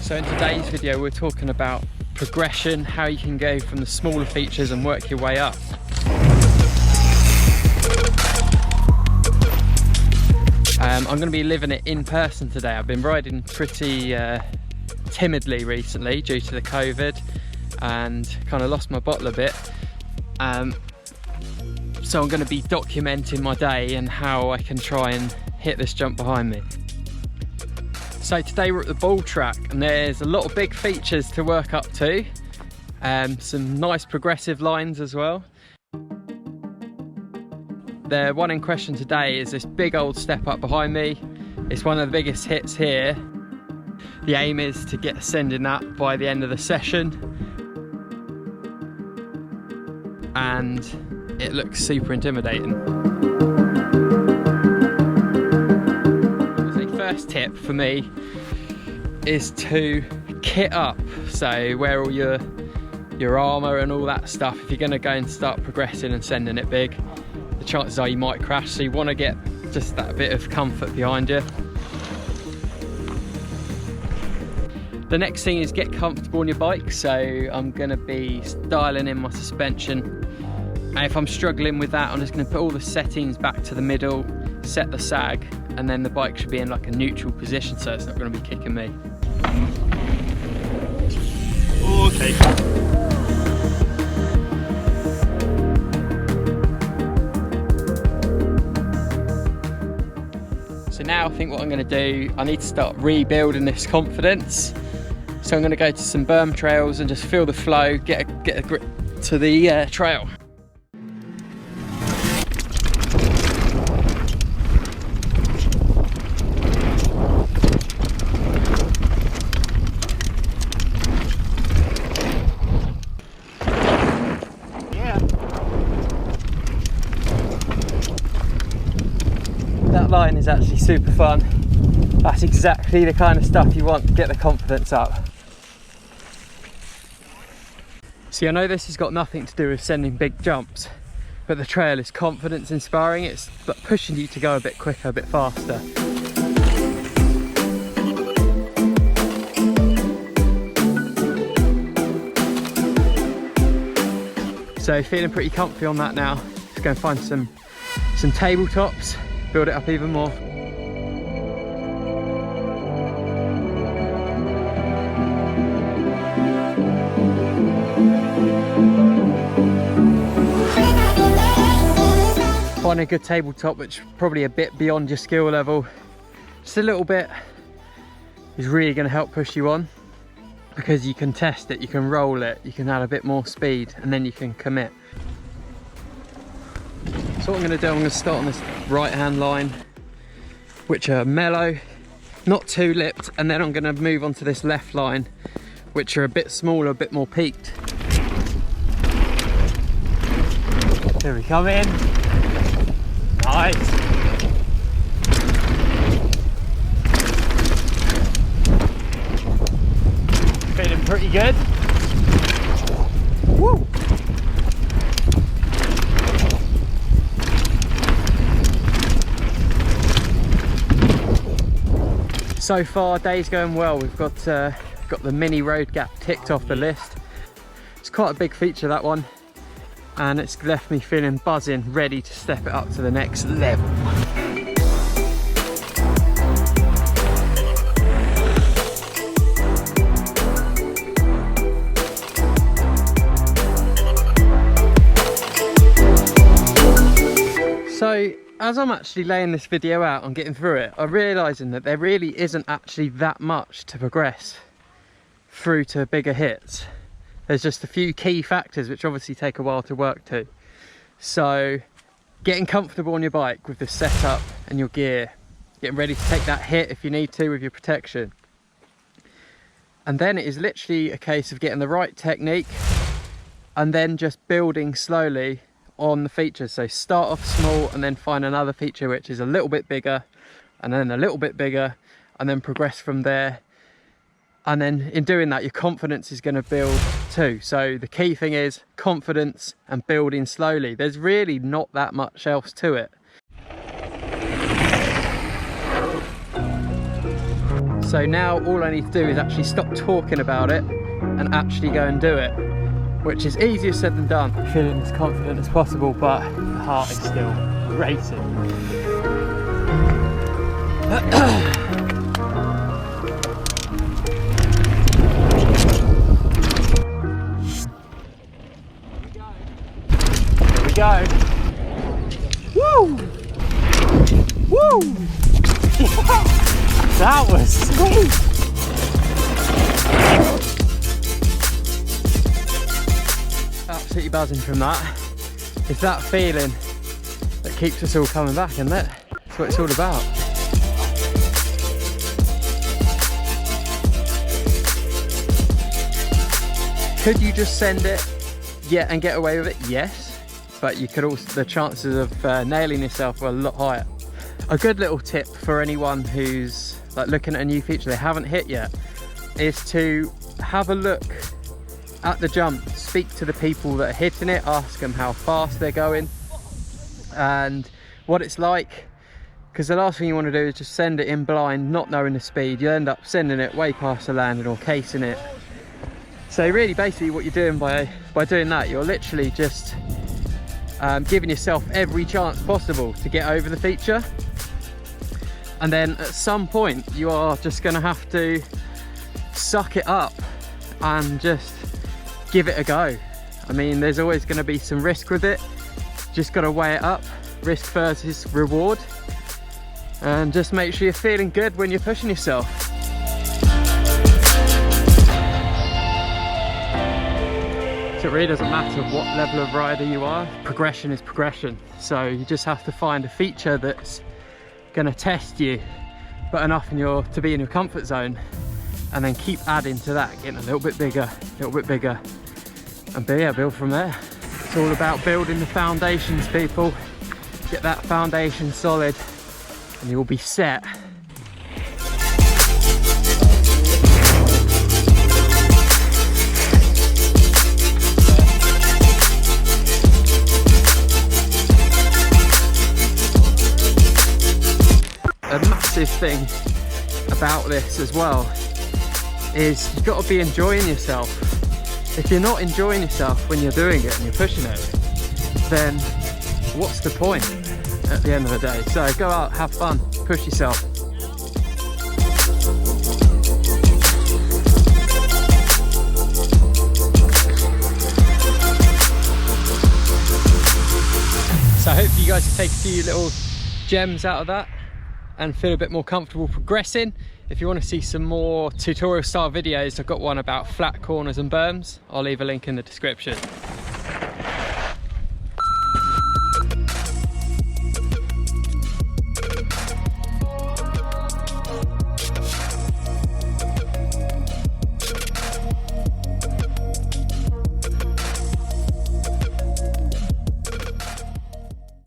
So in today's video we're talking about progression, how you can go from the smaller features and work your way up. I'm going to be living it in person today. I've been riding pretty timidly recently due to the COVID and kind of lost my bottle a bit. So I'm going to be documenting my day and how I can try and hit this jump behind me. So today we're at the ball track and there's a lot of big features to work up to. Some nice progressive lines as well. The one in question today is this big old step up behind me. It's one of the biggest hits here. The aim is to get ascending that by the end of the session. And it looks super intimidating. First tip for me is to kit up, so wear all your armour and all that stuff. If you're going to go and start progressing and sending it big, the chances are you might crash, so you want to get just that bit of comfort behind you. The next thing is get comfortable on your bike, so I'm going to be dialing in my suspension, and if I'm struggling with that I'm just going to put all the settings back to the middle, set the sag, and then the bike should be in like a neutral position so it's not going to be kicking me. Okay. So now I think what I'm going to do, I need to start rebuilding this confidence. So I'm going to go to some berm trails and just feel the flow, get a grip to the trail. That line is actually super fun. That's exactly the kind of stuff you want to get the confidence up. See, I know this has got nothing to do with sending big jumps, but the trail is confidence inspiring. It's like pushing you to go a bit quicker, a bit faster. So feeling pretty comfy on that now. Just going to find some tabletops, build it up even more. Find a good tabletop which is probably a bit beyond your skill level. Just a little bit is really going to help push you on, because you can test it, you can roll it, you can add a bit more speed, and then you can commit. So what I'm going to do, I'm going to start on this right hand line, which are mellow, not too lipped, and then I'm going to move on to this left line, which are a bit smaller, a bit more peaked. Here we come in. Nice. Feeling pretty good. Woo! So far, day's going well. We've got the mini road gap ticked off the list. It's quite a big feature, that one, and it's left me feeling buzzing, ready to step it up to the next level. So as I'm actually laying this video out and getting through it, I'm realising that there really isn't actually that much to progress through to bigger hits. There's just a few key factors which obviously take a while to work to. So getting comfortable on your bike with the setup and your gear, getting ready to take that hit if you need to with your protection. And then it is literally a case of getting the right technique and then just building slowly on the features. So start off small and then find another feature which is a little bit bigger, and then a little bit bigger, and then progress from there. And then in doing that, your confidence is going to build too. So the key thing is confidence and building slowly. There's really not that much else to it. So now all I need to do is actually stop talking about it and actually go and do it, which is easier said than done. Feeling as confident as possible, but the heart is still racing. Here we go. Woo! Woo! That was sweet! Absolutely buzzing from that. It's that feeling that keeps us all coming back, isn't it? That's what it's all about. Could you just send it, yeah, and get away with it? Yes, but you could also, the chances of nailing yourself are a lot higher. A good little tip for anyone who's like looking at a new feature they haven't hit yet is to have a look at the jump, speak to the people that are hitting it, ask them how fast they're going and what it's like, because the last thing you want to do is just send it in blind, not knowing the speed. You end up sending it way past the landing or casing it. So really basically what you're doing by doing that, you're literally just giving yourself every chance possible to get over the feature. And then at some point you are just going to have to suck it up and just give it a go. I mean, there's always going to be some risk with it. Just got to weigh it up, risk versus reward, and just make sure you're feeling good when you're pushing yourself. So it really doesn't matter what level of rider you are, progression is progression. So you just have to find a feature that's going to test you but enough to be in your comfort zone, and then keep adding to that, getting a little bit bigger, and build from there. It's all about building the foundations, people. Get that foundation solid and you'll be set. A massive thing about this as well is you've got to be enjoying yourself. If you're not enjoying yourself when you're doing it and you're pushing it, then what's the point at the end of the day? So go out, have fun, push yourself. So I hope you guys can take a few little gems out of that and feel a bit more comfortable progressing. If you want to see some more tutorial style videos, I've got one about flat corners and berms. I'll leave a link in the description.